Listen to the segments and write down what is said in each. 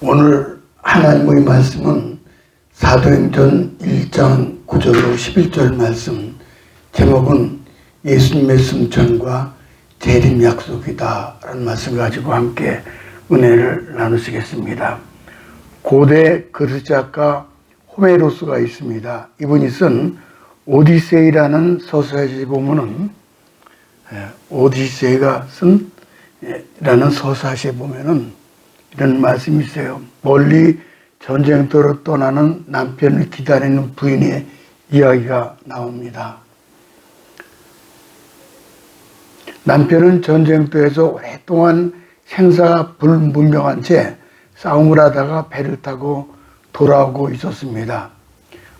오늘 하나님의 말씀은 사도행전 1장 9절로 11절 말씀, 제목은 예수님의 승천과 재림 약속이다 라는 말씀을 가지고 함께 은혜를 나누시겠습니다. 고대 그리스작가 호메로스가 있습니다. 이분이 쓴 오디세이라는 서사에 보면은 오디세이가 쓴 라는 서사시에 보면은 이런 말씀이 있어요. 멀리 전쟁터로 떠나는 남편을 기다리는 부인의 이야기가 나옵니다. 남편은 전쟁터에서 오랫동안 생사가 불분명한 채 싸움을 하다가 배를 타고 돌아오고 있었습니다.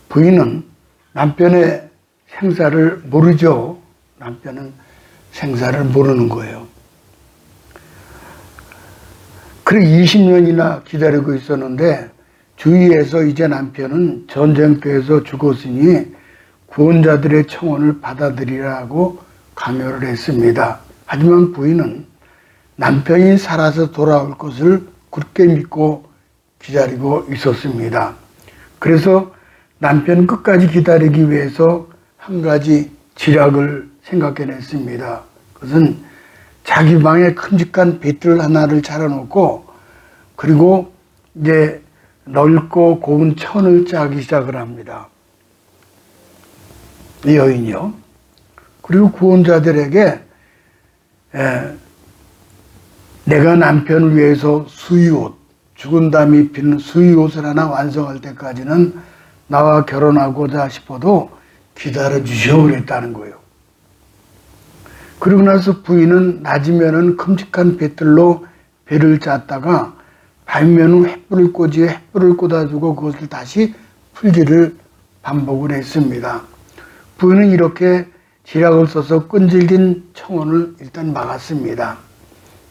부인은 남편의 생사를 모르죠. 남편은 생사를 모르는 거예요. 그래 20년이나 기다리고 있었는데 주위에서 이제 남편은 전쟁터에서 죽었으니 구원자들의 청혼을 받아들이라고 강요를 했습니다. 하지만 부인은 남편이 살아서 돌아올 것을 굳게 믿고 기다리고 있었습니다. 그래서 남편 끝까지 기다리기 위해서 한 가지 지략을 생각해냈습니다. 그것은 자기 방에 큼직한 뱃들 하나를 차려놓고 그리고 이제 넓고 고운 천을 짜기 시작을 합니다. 이 여인이요. 그리고 구원자들에게 내가 남편을 위해서 수의옷, 죽은 다음에 입히는 수의옷을 하나 완성할 때까지는 나와 결혼하고자 싶어도 기다려 주시오 그랬다는 거예요. 그러고 나서 부인은 낮이면은 큼직한 뱃들로 배를 짰다가 밤이면은 횃불을 꽂이 횃불을 꽂아주고 그것을 다시 풀기를 반복을 했습니다. 부인은 이렇게 지략을 써서 끈질긴 청혼을 일단 막았습니다.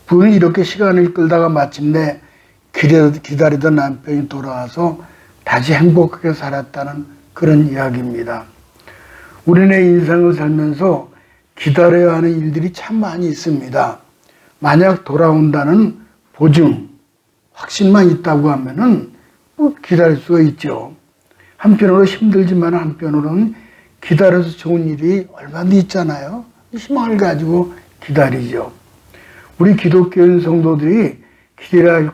부인은 이렇게 시간을 끌다가 마침내 기다리던 남편이 돌아와서 다시 행복하게 살았다는 그런 이야기입니다. 우리네 인생을 살면서 기다려야 하는 일들이 참 많이 있습니다. 만약 돌아온다는 보증, 확신만 있다고 하면은 기다릴 수가 있죠. 한편으로 힘들지만 한편으로는 기다려서 좋은 일이 얼마나 있잖아요. 희망을 가지고 기다리죠. 우리 기독교인 성도들이 기다려야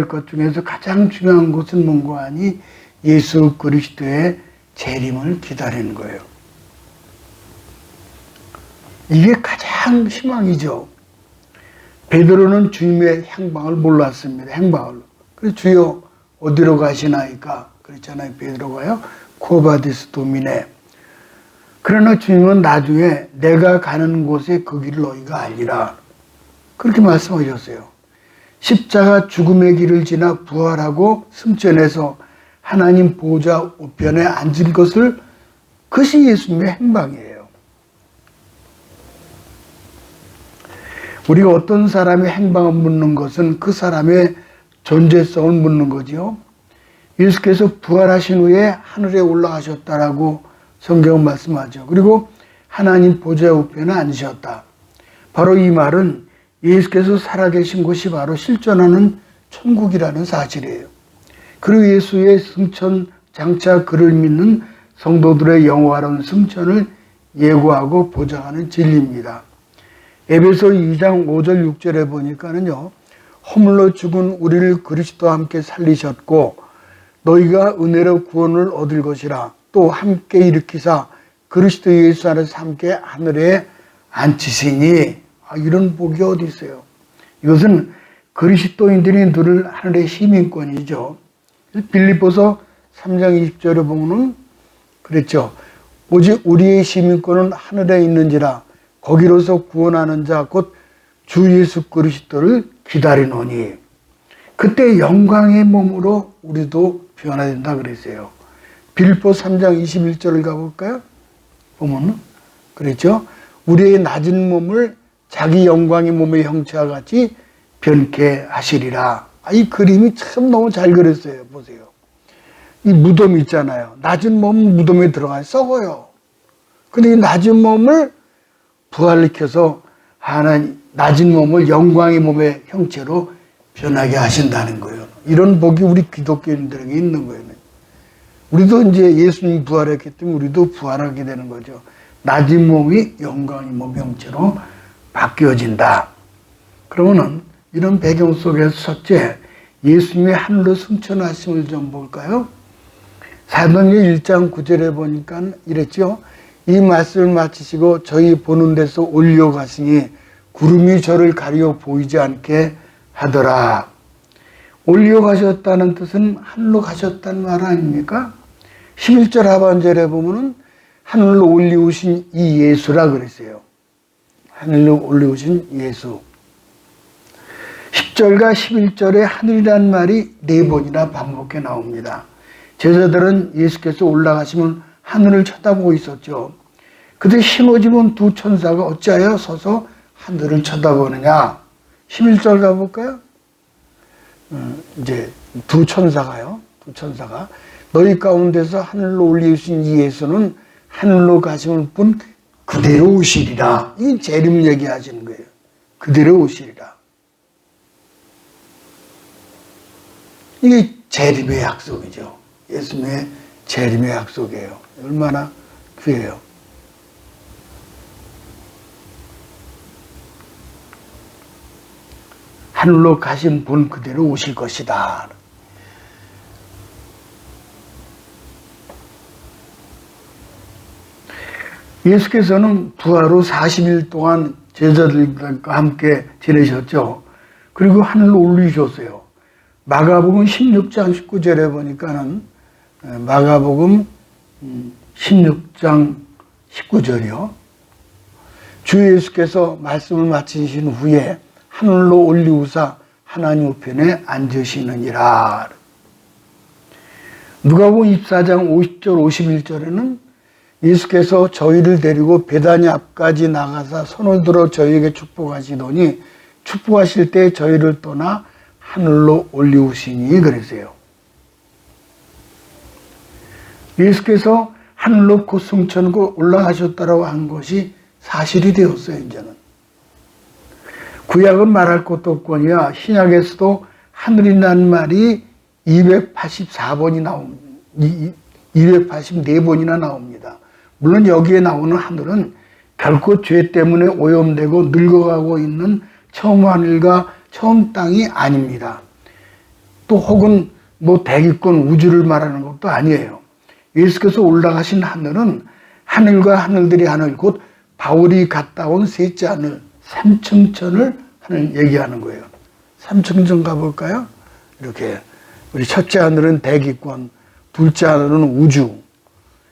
할 것 중에서 가장 중요한 것은 뭔가 하니 예수 그리스도의 재림을 기다리는 거예요. 이게 가장 희망이죠. 베드로는 주님의 행방을 몰랐습니다. 행방을. 그래서 주여 어디로 가시나이까? 그랬잖아요. 베드로가요. 쿠오바디스 도미네. 그러나 주님은 나중에 내가 가는 곳에 그 길을 너희가 알리라. 그렇게 말씀하셨어요. 십자가 죽음의 길을 지나 부활하고 승천해서 하나님 보좌 우편에 앉은 것을 그것이 예수님의 행방이에요. 우리가 어떤 사람의 행방을 묻는 것은 그 사람의 존재성을 묻는 거죠. 예수께서 부활하신 후에 하늘에 올라가셨다라고 성경은 말씀하죠. 그리고 하나님 보좌 우편에 앉으셨다. 바로 이 말은 예수께서 살아계신 곳이 바로 실존하는 천국이라는 사실이에요. 그리고 예수의 승천 장차 그를 믿는 성도들의 영원한 승천을 예고하고 보장하는 진리입니다. 에베소 2장 5절 6절에 보니까는요. 허물로 죽은 우리를 그리스도와 함께 살리셨고 너희가 은혜로 구원을 얻을 것이라 또 함께 일으키사 그리스도 예수 안에서 함께 하늘에 앉히시니 이런 복이 어디 있어요. 이것은 그리스도인들이 누릴 하늘의 시민권이죠. 빌립보서 3장 20절에 보면 그랬죠. 오직 우리의 시민권은 하늘에 있는지라 거기로서 구원하는 자 곧 주 예수 그리스도를 기다리노니 그때 영광의 몸으로 우리도 변화된다 그랬어요. 빌립보 3장 21절을 가볼까요? 보면은 그랬죠. 우리의 낮은 몸을 자기 영광의 몸의 형체와 같이 변케 하시리라. 이 그림이 참 너무 잘 그렸어요. 보세요. 이 무덤 있잖아요. 낮은 몸은 무덤에 들어가서 썩어요. 근데 이 낮은 몸을 부활시켜서 하나님 낮은 몸을 영광의 몸의 형체로 변하게 하신다는 거예요. 이런 복이 우리 기독교인들에게 있는 거예요. 우리도 이제 예수님 부활했기 때문에 우리도 부활하게 되는 거죠. 낮은 몸이 영광의 몸 형체로 바뀌어진다. 그러면은 이런 배경 속에서 첫째, 예수님의 하늘로 승천하심을 좀 볼까요? 사도행전 1장 9절에 보니까 이랬죠. 이 말씀을 마치시고 저희 보는 데서 올려가시니 구름이 저를 가려 보이지 않게 하더라. 올려가셨다는 뜻은 하늘로 가셨다는 말 아닙니까? 11절 하반절에 보면은 하늘로 올리우신 이 예수라 그랬어요. 하늘로 올리우신 예수. 10절과 11절에 하늘이라는 말이 4번이나 반복해 나옵니다. 제자들은 예수께서 올라가시면 하늘을 쳐다보고 있었죠. 그때 신호집은 두 천사가 어찌하여 서서 하늘을 쳐다보느냐. 11절 가볼까요? 이제 두 천사가 너희 가운데서 하늘로 올리우신 이 예수는 하늘로 가심을 뿐 그대로 오시리라. 이 재림 얘기하시는 거예요. 그대로 오시리라. 이게 재림의 약속이죠. 예수님의 재림의 약속이에요. 얼마나 귀해요. 하늘로 가신 분 그대로 오실 것이다. 예수께서는 부활 후 40일 동안 제자들과 함께 지내셨죠. 그리고 하늘로 올리셨어요. 마가복음 16장 19절에 보니까는 마가복음 16장 19절이요. 주 예수께서 말씀을 마치신 후에 하늘로 올리우사 하나님 우편에 앉으시느니라. 누가복음 24장 50절 51절에는 예수께서 저희를 데리고 베다니 앞까지 나가사 손을 들어 저희에게 축복하시더니 축복하실 때 저희를 떠나 하늘로 올리우시니 그랬어요. 예수께서 하늘로 곧 승천하고 올라가셨다라고 한 것이 사실이 되었어요. 이제는 구약은 말할 것도 없거니와 신약에서도 하늘이라는 말이 284번이 나옵니다. 284번이나 나옵니다. 물론 여기에 나오는 하늘은 결코 죄 때문에 오염되고 늙어가고 있는 처음 하늘과 처음 땅이 아닙니다. 또 혹은 뭐 대기권 우주를 말하는 것도 아니에요. 예수께서 올라가신 하늘은 하늘과 하늘들이 하늘, 곧 바울이 갔다 온 셋째 하늘, 삼층천을 하늘 얘기하는 거예요. 삼층천 가볼까요? 이렇게 우리 첫째 하늘은 대기권, 둘째 하늘은 우주,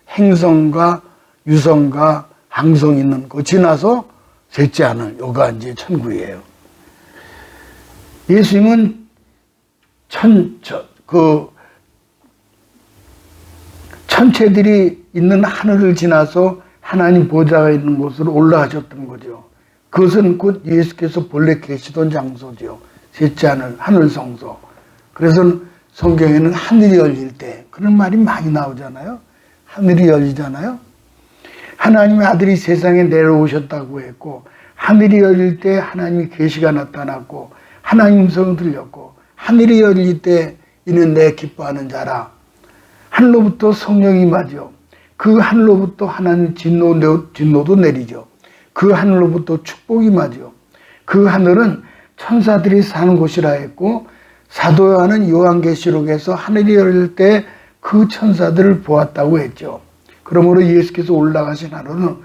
행성과 유성과 항성 있는 거 지나서 셋째 하늘, 요가 이제 천국이에요. 예수님은 천체들이 있는 하늘을 지나서 하나님 보좌가 있는 곳으로 올라가셨던 거죠. 그것은 곧 예수께서 본래 계시던 장소죠. 셋째 하늘, 하늘 성소. 그래서 성경에는 하늘이 열릴 때 그런 말이 많이 나오잖아요. 하늘이 열리잖아요. 하나님의 아들이 세상에 내려오셨다고 했고, 하늘이 열릴 때 하나님의 계시가 나타났고, 하나님 음성을 들렸고, 하늘이 열릴 때 이는 내 기뻐하는 자라. 하늘로부터 성령이 임하죠. 그 하늘로부터 하나님 진노도 내리죠. 그 하늘로부터 축복이 임하죠. 그 하늘은 천사들이 사는 곳이라 했고, 사도 요한은 요한계시록에서 하늘이 열릴 때 그 천사들을 보았다고 했죠. 그러므로 예수께서 올라가신 하늘은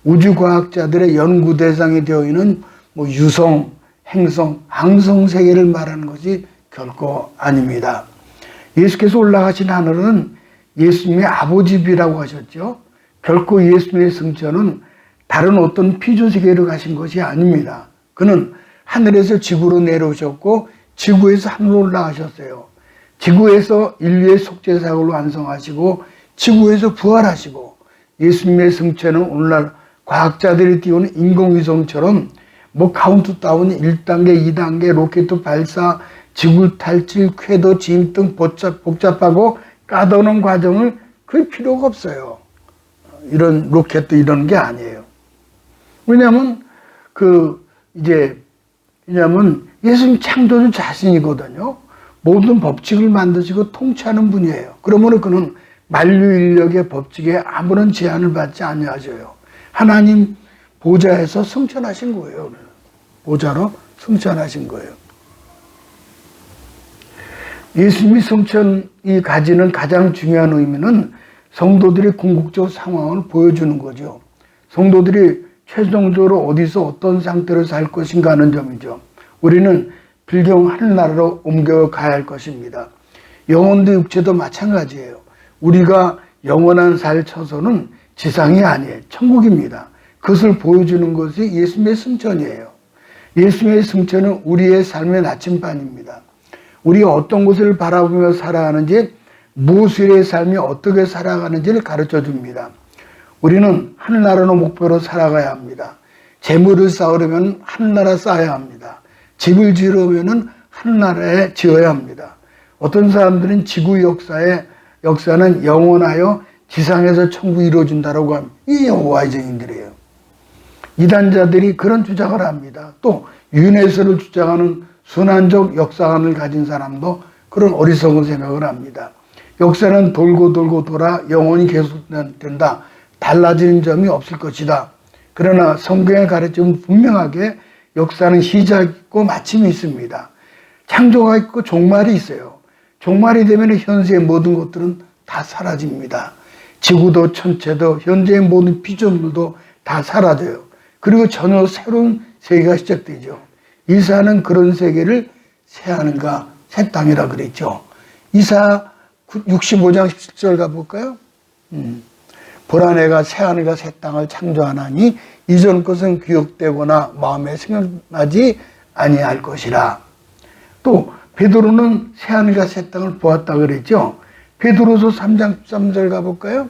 우주과학자들의 연구 대상이 되어 있는 뭐 유성, 행성, 항성 세계를 말하는 것이 결코 아닙니다. 예수께서 올라가신 하늘은 예수님의 아버지비라고 하셨죠. 결코 예수님의 승천은 다른 어떤 피조세계로 가신 것이 아닙니다. 그는 하늘에서 지구로 내려오셨고 지구에서 하늘로 올라가셨어요. 지구에서 인류의 속죄사역을 완성하시고 지구에서 부활하시고, 예수님의 승천은 오늘날 과학자들이 띄우는 인공위성처럼 뭐 카운트다운 1단계, 2단계, 로켓 발사, 지구 탈출, 궤도 지임 등 복잡하고 까다로운 과정을 거의 필요가 없어요. 이런 로켓도 이런 게 아니에요. 왜냐하면 왜냐하면 예수님 창조주 자신이거든요. 모든 법칙을 만드시고 통치하는 분이에요. 그러므로 그는 만유인력의 법칙에 아무런 제한을 받지 아니하셔요. 하나님 보좌에서 승천하신 거예요. 보좌로 승천하신 거예요. 예수님이 승천이 가지는 가장 중요한 의미는 성도들의 궁극적 상황을 보여주는 거죠. 성도들이 최종적으로 어디서 어떤 상태로 살 것인가 하는 점이죠. 우리는 불경 하늘나라로 옮겨가야 할 것입니다. 영혼도 육체도 마찬가지예요. 우리가 영원한 살 처소는 지상이 아니에요. 천국입니다. 그것을 보여주는 것이 예수님의 승천이에요. 예수님의 승천은 우리의 삶의 나침반입니다. 우리가 어떤 것을 바라보며 살아가는지, 무엇의 삶이 어떻게 살아가는지를 가르쳐 줍니다. 우리는 하늘나라로 목표로 살아가야 합니다. 재물을 쌓으려면 하늘나라 쌓아야 합니다. 집을 지으려면 하늘나라에 지어야 합니다. 어떤 사람들은 지구 역사는 영원하여 지상에서 천국이 이루어진다고 합니다. 이 여호와의 증인들이에요. 이단자들이 그런 주장을 합니다. 또 유네스를 주장하는 순환적 역사관을 가진 사람도 그런 어리석은 생각을 합니다. 역사는 돌고 돌고 돌아 영원히 계속된다. 달라지는 점이 없을 것이다. 그러나 성경의 가르침은 분명하게 역사는 시작 있고 마침이 있습니다. 창조가 있고 종말이 있어요. 종말이 되면 현세의 모든 것들은 다 사라집니다. 지구도 천체도 현재의 모든 피조물도 다 사라져요. 그리고 전혀 새로운 세계가 시작되죠. 이사는 그런 세계를 새하늘과 새 땅이라 그랬죠. 이사 65장 17절 가볼까요? 보라 내가 새하늘과 새 땅을 창조하나니 이전 것은 기억되거나 마음에 생각나지 아니할 것이라. 또 베드로는 새하늘과 새 땅을 보았다 그랬죠. 베드로서 3장 13절 가볼까요?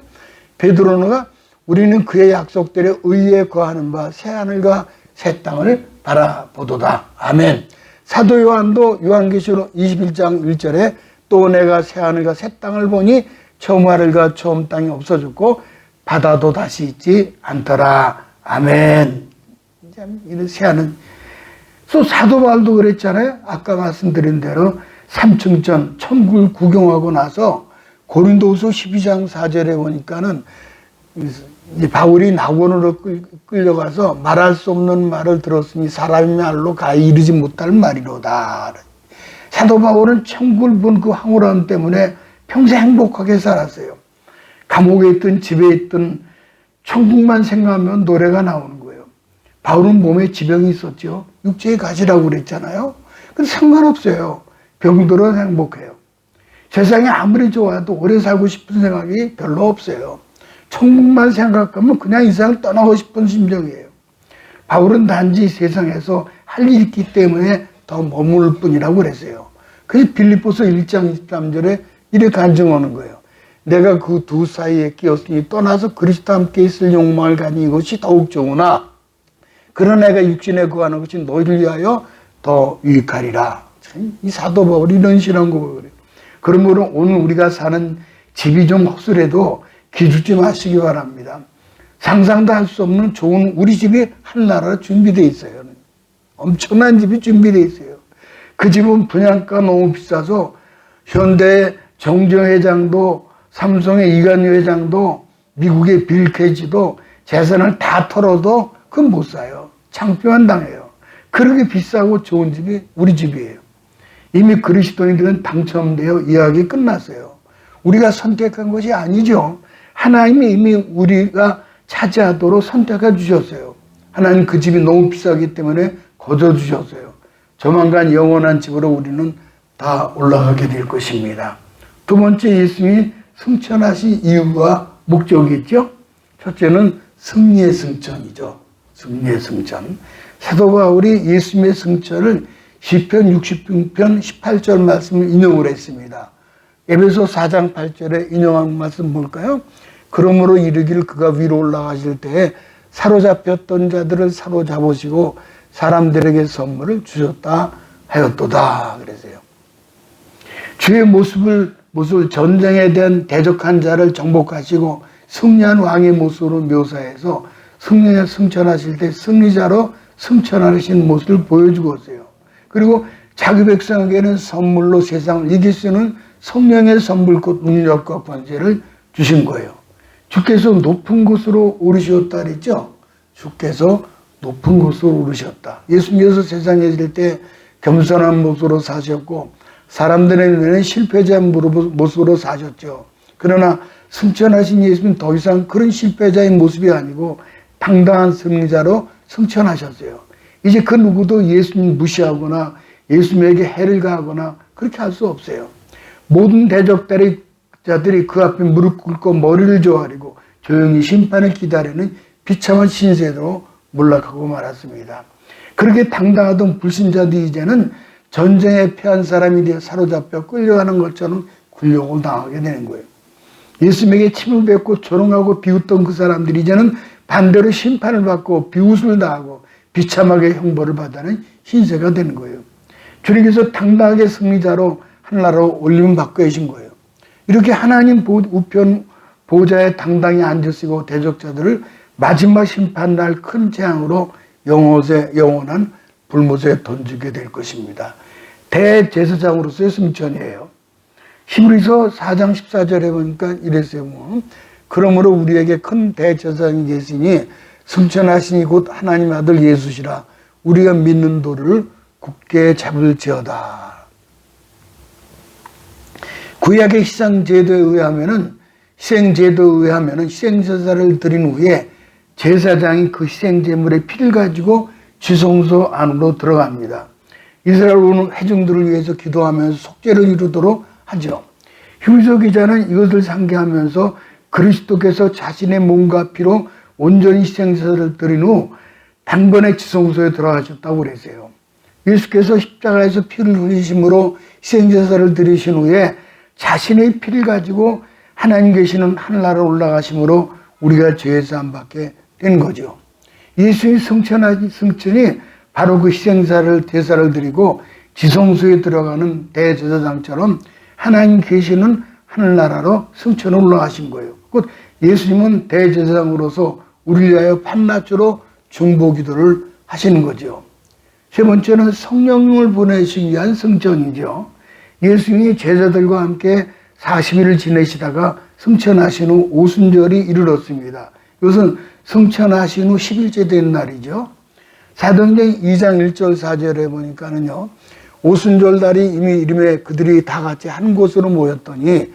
베드로가 우리는 그의 약속대로 의에 거하는 바 새하늘과 새 땅을 바라보도다. 아멘. 사도 요한도 요한계시록 21장 1절에 또 내가 새하늘과 새 땅을 보니 처음 하늘과 처음 땅이 없어졌고 바다도 다시 있지 않더라. 아멘. 이런 새하늘. 또 사도 바울도 그랬잖아요. 아까 말씀드린 대로 삼층전 천국을 구경하고 나서 고린도후서 12장 4절에 보니까는 바울이 낙원으로 끌려가서 말할 수 없는 말을 들었으니 사람의 말로 가히 이르지 못할 말이로다. 사도 바울은 천국을 본 그 황홀함 때문에 평생 행복하게 살았어요. 감옥에 있든 집에 있든 천국만 생각하면 노래가 나오는 거예요. 바울은 몸에 지병이 있었죠. 육체의 가시라고 그랬잖아요. 근데 상관없어요. 병들어 행복해요. 세상이 아무리 좋아도 오래 살고 싶은 생각이 별로 없어요. 천국만 생각하면 그냥 이 세상을 떠나고 싶은 심정이에요. 바울은 단지 세상에서 할 일이 있기 때문에 더 머무를 뿐이라고 그랬어요. 그래서 빌립보서 1장 23절에 이렇게 간증하는 거예요. 내가 그 두 사이에 끼었으니 떠나서 그리스도와 함께 있을 욕망을 가진 것이 더욱 좋으나 그러나 내가 육신에 거하는 것이 너희를 위하여 더 유익하리라. 이 사도 바울이 이런 신앙고백을 그래요. 그러므로 오늘 우리가 사는 집이 좀 허술해도 기죽지 마시기 바랍니다. 상상도 할 수 없는 좋은 우리 집이 하늘나라로 준비되어 있어요. 엄청난 집이 준비되어 있어요. 그 집은 분양가 너무 비싸서 현대 정정 회장도 삼성의 이관유 회장도 미국의 빌 게이츠도 재산을 다 털어도 그건 못 사요. 창피만 당해요. 그렇게 비싸고 좋은 집이 우리 집이에요. 이미 그리스도인들은 당첨되어 이야기 끝났어요. 우리가 선택한 것이 아니죠. 하나님이 이미 우리가 차지하도록 선택해 주셨어요. 하나님 그 집이 너무 비싸기 때문에 거저 주셨어요. 조만간 영원한 집으로 우리는 다 올라가게 될 것입니다. 두 번째, 예수님이 승천하신 이유와 목적이 있죠. 첫째는 승리의 승천이죠. 승리의 승천. 사도 바울이 예수님의 승천을 시편 60편 18절 말씀을 인용을 했습니다. 에베소 4장 8절에 인용한 말씀 볼까요? 그러므로 이르기를 그가 위로 올라가실 때에 사로잡혔던 자들을 사로잡으시고 사람들에게 선물을 주셨다 하였도다. 그래서요. 주의 모습을 전쟁에 대한 대적한 자를 정복하시고 승리한 왕의 모습으로 묘사해서 승천하실 때 승리자로 승천하신 모습을 보여주고 있어요. 그리고 자기 백성에게는 선물로 세상을 이길 수 있는 성령의 선물 곧 능력과 권세를 주신 거예요. 주께서 높은 곳으로 오르셨다 그랬죠. 주께서 높은 곳으로 오르셨다. 예수님께서 세상에 있을 때 겸손한 모습으로 사셨고 사람들의 눈에는 실패자의 모습으로 사셨죠. 그러나 승천하신 예수님은 더 이상 그런 실패자의 모습이 아니고 당당한 승리자로 승천하셨어요. 이제 그 누구도 예수님 무시하거나 예수님에게 해를 가하거나 그렇게 할 수 없어요. 모든 대적자들이 그 앞에 무릎 꿇고 머리를 조아리고 조용히 심판을 기다리는 비참한 신세로 몰락하고 말았습니다. 그렇게 당당하던 불신자들이 이제는 전쟁에 패한 사람이 되어 사로잡혀 끌려가는 것처럼 굴욕을 당하게 되는 거예요. 예수님에게 침을 뱉고 조롱하고 비웃던 그 사람들이 이제는 반대로 심판을 받고 비웃음을 당하고 비참하게 형벌을 받아는 신세가 되는 거예요. 주님께서 당당하게 승리자로 하늘나라로 올림을 받고 계신 거예요. 이렇게 하나님 우편 보좌에 당당히 앉으시고 대적자들을 마지막 심판날 큰 재앙으로 영원한 불못에 던지게 될 것입니다. 대제사장으로서의 승천이에요. 히브리서 4장 14절에 보니까 이랬어요. 그러므로 우리에게 큰 대제사장이 계시니 승천하시니 곧 하나님 아들 예수시라. 우리가 믿는 도를 굳게 잡을지어다. 구약의 희생제도에 의하면은 희생제사를 드린 후에 제사장이 그 희생제물의 피를 가지고 지성소 안으로 들어갑니다. 이스라엘 온 회중들을 위해서 기도하면서 속죄를 이루도록 하죠. 히브리서 기자는 이것을 상기하면서 그리스도께서 자신의 몸과 피로 온전히 희생제사를 드린 후 단번에 지성소에 들어가셨다고 그랬어요. 예수께서 십자가에서 피를 흘리심으로 희생제사를 드리신 후에 자신의 피를 가지고 하나님 계시는 하늘나라로 올라가심으로 우리가 죄사함 받게 된 거죠. 예수의 승천이 바로 그 희생사를 대사를 드리고 지성소에 들어가는 대제사장처럼 하나님 계시는 하늘나라로 승천을 올라가신 거예요. 곧 예수님은 대제사장으로서 우리를 위하여 밤낮으로 중보기도를 하시는 거죠. 세 번째는 성령을 보내시기 위한 승천이죠. 예수님이 제자들과 함께 40일을 지내시다가 승천하신 후 오순절이 이르렀습니다. 이것은 승천하신 후 10일째 된 날이죠. 사도행전 2장 1절 4절에 보니까는요. 오순절날이 이미 이름에 그들이 다 같이 한 곳으로 모였더니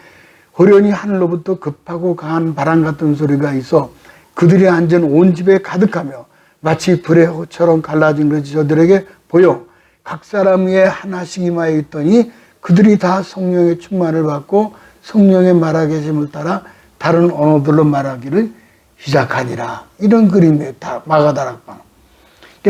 호련히 하늘로부터 급하고 강한 바람 같은 소리가 있어 그들이 앉은 온 집에 가득하며 마치 불의 호처럼 갈라진 것이 저들에게 보여 각 사람 위에 하나씩 임하여 있더니 그들이 다 성령의 충만을 받고 성령의 말하게 하심을 따라 다른 언어들로 말하기를 시작하니라. 이런 그림이에요. 다 마가다락방.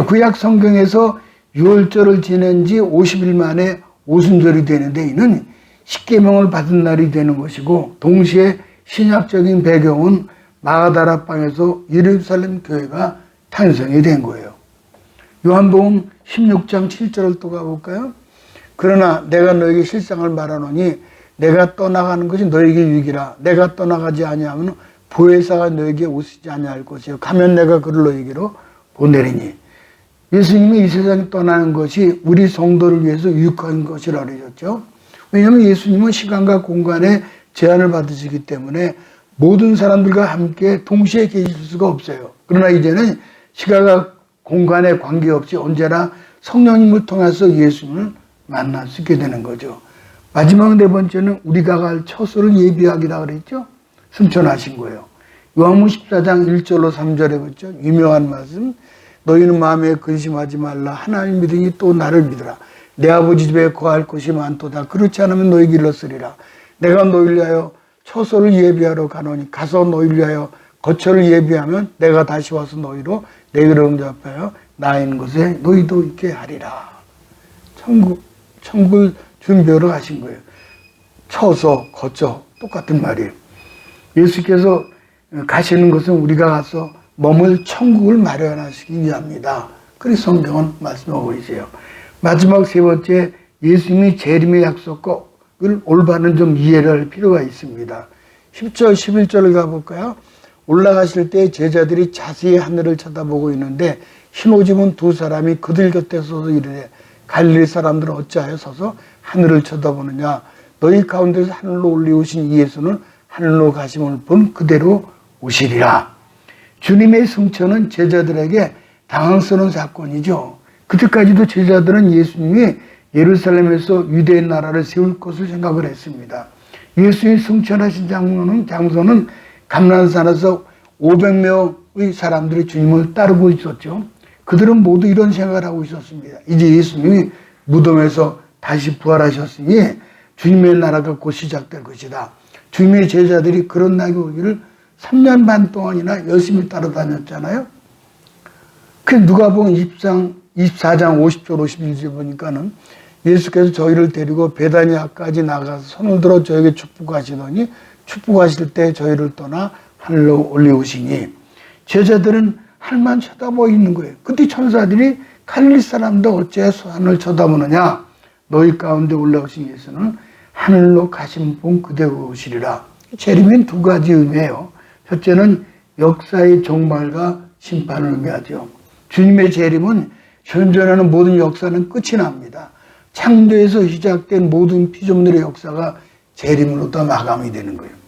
구약 성경에서 유월절을 지낸 지 50일 만에 오순절이 되는데 이는 십계명을 받은 날이 되는 것이고 동시에 신약적인 배경은 마가다락방에서 예루살렘 교회가 탄생이 된 거예요. 요한복음 16장 7절을 또 가볼까요? 그러나 내가 너에게 실상을 말하노니 내가 떠나가는 것이 너에게 유익이라. 내가 떠나가지 아니하면 보혜사가 너에게 오시지 아니할 것이요 가면 내가 그를 너에게로 보내리니. 예수님이 이 세상에 떠나는 것이 우리 성도를 위해서 유익한 것이라 그러셨죠. 왜냐하면 예수님은 시간과 공간에 제한을 받으시기 때문에 모든 사람들과 함께 동시에 계실 수가 없어요. 그러나 이제는 시간과 공간에 관계없이 언제나 성령님을 통해서 예수님을 만날 수 있게 되는 거죠. 마지막 네 번째는 우리가 갈 처소를 예비하기라 그랬죠. 승천하신 거예요. 요한복음 14장 1절로 3절에 보죠. 유명한 말씀. 너희는 마음에 근심하지 말라. 하나님 믿으니 또 나를 믿으라. 내 아버지 집에 거할 곳이 많도다. 그렇지 않으면 너희에게 일렀으리라. 내가 너희를 위하여 처소를 예비하러 가노니 가서 너희를 위하여 거처를 예비하면 내가 다시 와서 너희로 내게로 응답하여 나 있는 곳에 너희도 있게 하리라. 천국을 준비하러 가신 거예요. 처소, 거처 똑같은 말이에요. 예수께서 가시는 것은 우리가 가서 머물 천국을 마련하시기 위함이다. 그래서 성경은 말씀하고 있어요. 마지막 세 번째, 예수님이 재림의 약속을 올바른 좀 이해를 할 필요가 있습니다. 10절, 11절을 가볼까요? 올라가실 때 제자들이 자세히 하늘을 쳐다보고 있는데 흰 옷 입은 두 사람이 그들 곁에 서서 이르되 갈릴리 사람들은 어찌하여 서서 하늘을 쳐다보느냐. 너희 가운데서 하늘로 올리우신 이 예수는 하늘로 가심을 본 그대로 오시리라. 주님의 승천은 제자들에게 당황스러운 사건이죠. 그때까지도 제자들은 예수님이 예루살렘에서 유대인 나라를 세울 것을 생각을 했습니다. 예수님이 승천하신 장소는 감난산에서 500명의 사람들이 주님을 따르고 있었죠. 그들은 모두 이런 생각을 하고 있었습니다. 이제 예수님이 무덤에서 다시 부활하셨으니 주님의 나라가 곧 시작될 것이다. 주님의 제자들이 그런 날이 오기를 3년 반 동안이나 열심히 따라다녔잖아요. 그 누가복음 24장 50절 51절 보니까는 예수께서 저희를 데리고 베다니아까지 나가서 손을 들어 저에게 축복하시더니 축복하실 때 저희를 떠나 하늘로 올리우시니 제자들은 하늘만 쳐다보고 있는 거예요. 그때 천사들이 갈릴리 사람도 어째 하늘을 쳐다보느냐. 너희 가운데 올라오신 예수는 하늘로 가신 분 그대로 오시리라. 재림은 두 가지 의미예요. 첫째는 역사의 종말과 심판을 의미하죠. 주님의 재림은 현존하는 모든 역사는 끝이 납니다. 창조에서 시작된 모든 피조물의 역사가 재림으로 다 마감이 되는 거예요.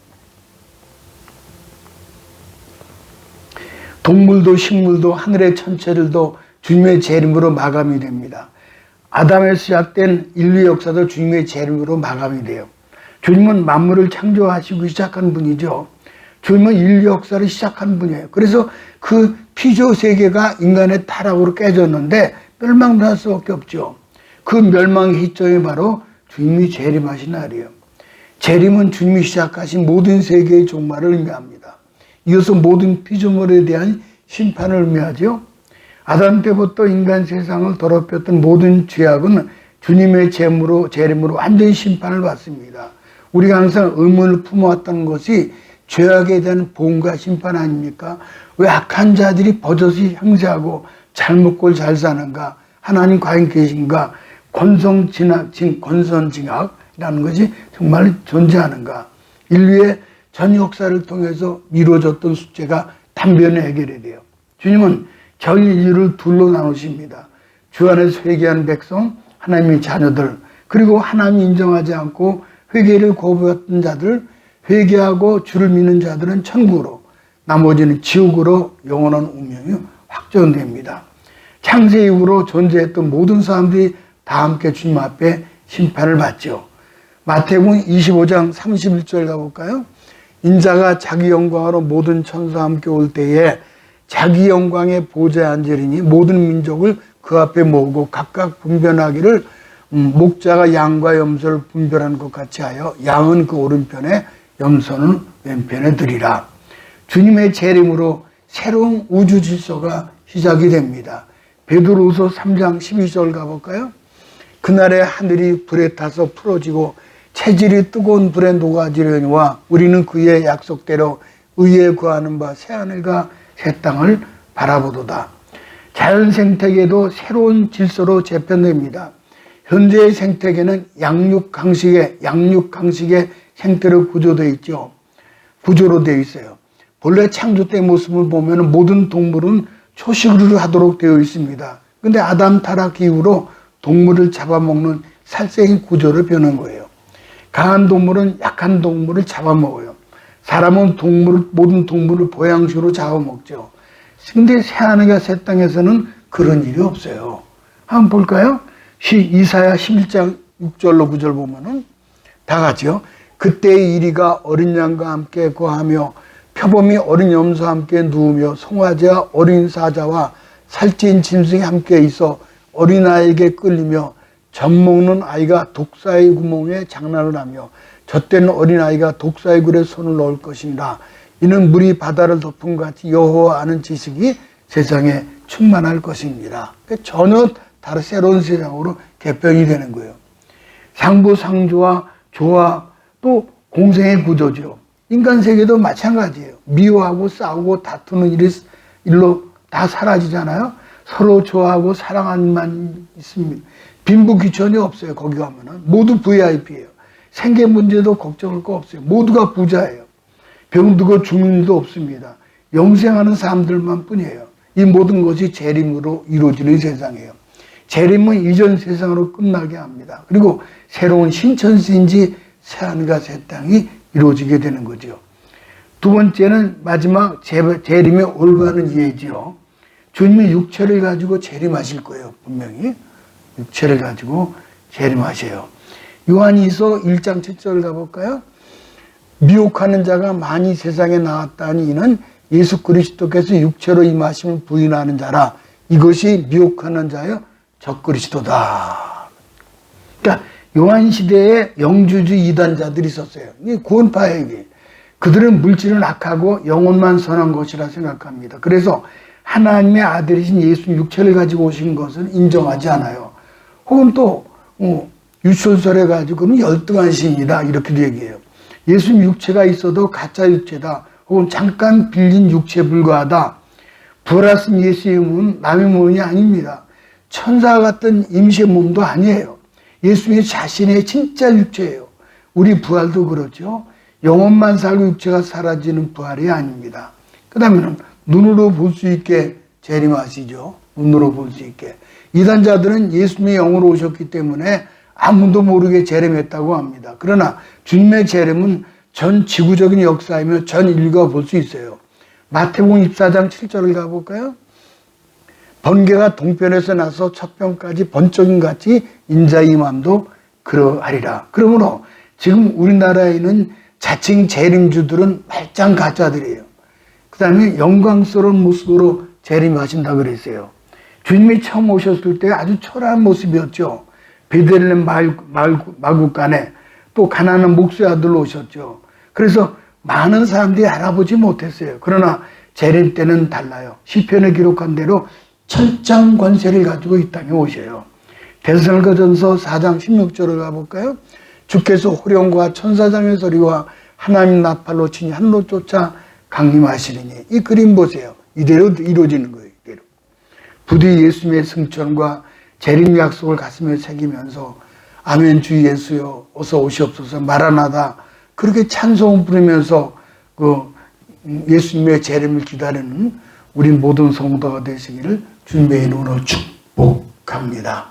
동물도 식물도 하늘의 천체들도 주님의 재림으로 마감이 됩니다. 아담에서 시작된 인류 역사도 주님의 재림으로 마감이 돼요. 주님은 만물을 창조하시고 시작한 분이죠. 주님은 인류 역사를 시작한 분이에요. 그래서 그 피조 세계가 인간의 타락으로 깨졌는데 멸망할 수밖에 없죠. 그 멸망의 시점이 바로 주님이 재림하신 날이에요. 재림은 주님이 시작하신 모든 세계의 종말을 의미합니다. 이어서 모든 피조물에 대한 심판을 의미하죠. 아담 때부터 인간 세상을 더럽혔던 모든 죄악은 주님의 재림으로 완전히 심판을 받습니다. 우리가 항상 의문을 품어왔던 것이 죄악에 대한 보응과 심판 아닙니까? 왜 악한 자들이 버젓이 형세하고 잘 먹고 잘 사는가? 하나님 과연 계신가? 권선징악이라는 것이 정말 존재하는가? 인류의 전 역사를 통해서 이루어졌던 숙제가 단번에 해결이 돼요. 주님은 전 인류를 둘로 나누십니다. 주 안에서 회개한 백성, 하나님의 자녀들, 그리고 하나님 인정하지 않고 회개를 거부했던 자들, 회개하고 주를 믿는 자들은 천국으로, 나머지는 지옥으로 영원한 운명이 확정됩니다. 창세 이후로 존재했던 모든 사람들이 다 함께 주님 앞에 심판을 받죠. 마태복음 25장 31절 가볼까요? 인자가 자기 영광으로 모든 천사와 함께 올 때에 자기 영광의 보좌에 앉으리니 모든 민족을 그 앞에 모으고 각각 분별하기를 목자가 양과 염소를 분별하는 것 같이 하여 양은 그 오른편에 염소는 왼편에 두리라. 주님의 재림으로 새로운 우주 질서가 시작이 됩니다. 베드로후서 3장 12절 가볼까요? 그날에 하늘이 불에 타서 풀어지고 체질이 뜨거운 불에 녹아지려니와 우리는 그의 약속대로 의에 구하는 바 새하늘과 새 땅을 바라보도다. 자연 생태계도 새로운 질서로 재편됩니다. 현재의 생태계는 양육강식의 생태로 구조되어 있죠. 구조로 되어 있어요. 본래 창조 때 모습을 보면 모든 동물은 초식을 하도록 되어 있습니다. 근데 아담 타락 이후로 동물을 잡아먹는 살생의 구조로 변한 거예요. 강한 동물은 약한 동물을 잡아먹어요. 사람은 모든 동물을 보양식으로 잡아먹죠. 근데 새하늘과 새 땅에서는 그런 일이 없어요. 한번 볼까요? 이사야 11장 6절로 9절 보면은 다 같이요. 그때의 이리가 어린 양과 함께 거하며 표범이 어린 염소와 함께 누우며 송아지와 어린 사자와 살찐 짐승이 함께 있어 어린아이에게 끌리며 젖먹는 아이가 독사의 구멍에 장난을 하며 젖대는 어린아이가 독사의 굴에 손을 넣을 것이니라. 이는 물이 바다를 덮은 것 같이 여호와 아는 지식이 세상에 충만할 것입니다. 전혀 다른 새로운 세상으로 개편이 되는 거예요. 상부상조와 조화 또 공생의 구조죠. 인간 세계도 마찬가지예요. 미워하고 싸우고 다투는 일로 다 사라지잖아요. 서로 좋아하고 사랑하는 만 있습니다. 빈부귀천이 없어요. 거기 가면은 모두 VIP예요. 생계 문제도 걱정할 거 없어요. 모두가 부자예요. 병들고 죽는 일도 없습니다. 영생하는 사람들만 뿐이에요. 이 모든 것이 재림으로 이루어지는 세상이에요. 재림은 이전 세상으로 끝나게 합니다. 그리고 새로운 신천지인지 새하늘과 새 땅이 이루어지게 되는 거죠. 두 번째는 마지막 재림의 올바른 이해지요. 주님이 육체를 가지고 재림하실 거예요. 분명히 육체를 가지고 재림하셔요. 요한이서 1장 7절 가볼까요? 미혹하는 자가 많이 세상에 나왔다니 이는 예수 그리스도께서 육체로 임하심을 부인하는 자라. 이것이 미혹하는 자여 적그리스도다. 그러니까 요한 시대에 영주주의 이단자들이 있었어요. 이게 구원파에게. 그들은 물질은 악하고 영혼만 선한 것이라 생각합니다. 그래서 하나님의 아들이신 예수 육체를 가지고 오신 것을 인정하지 않아요. 혹은 또 유출설해 가지고는 열등한 신이다 이렇게도 얘기해요. 예수님 육체가 있어도 가짜 육체다. 혹은 잠깐 빌린 육체에 불과하다. 부활하신 예수의 몸은 남의 몸이 아닙니다. 천사 같은 임시의 몸도 아니에요. 예수님의 자신의 진짜 육체예요. 우리 부활도 그렇죠. 영혼만 살고 육체가 사라지는 부활이 아닙니다. 그 다음에는 눈으로 볼 수 있게 재림하시죠. 눈으로 볼 수 있게. 이단자들은 예수님의 영으로 오셨기 때문에 아무도 모르게 재림했다고 합니다. 그러나 주님의 재림은 전 지구적인 역사이며 전 인류가 볼 수 있어요. 마태복음 24장 7절을 가볼까요? 번개가 동편에서 나서 첫편까지 번쩍임 같이 인자의 임함도 그러하리라. 그러므로 지금 우리나라에는 자칭 재림주들은 말짱 가짜들이에요. 그 다음에 영광스러운 모습으로 재림하신다 그랬어요. 주님이 처음 오셨을 때 아주 초라한 모습이었죠. 베들레헴 마국간에 또 가난한 목수의 아들로 오셨죠. 그래서 많은 사람들이 알아보지 못했어요. 그러나 재림 때는 달라요. 시편에 기록한 대로 철장 권세를 가지고 이 땅에 오셔요. 데살로니가전서 4장 16절을 가볼까요? 주께서 호령과 천사장의 소리와 하나님 나팔로 치니 하늘로 쫓아 강림하시리니. 이 그림 보세요. 이대로 이루어지는 거예요. 이대로. 부디 예수님의 승천과 재림 약속을 가슴에 새기면서 아멘 주 예수여 어서 오시옵소서 마라나다 그렇게 찬송을 부르면서 그 예수님의 재림을 기다리는 우리 모든 성도가 되시기를 주님의 이름으로 축복합니다.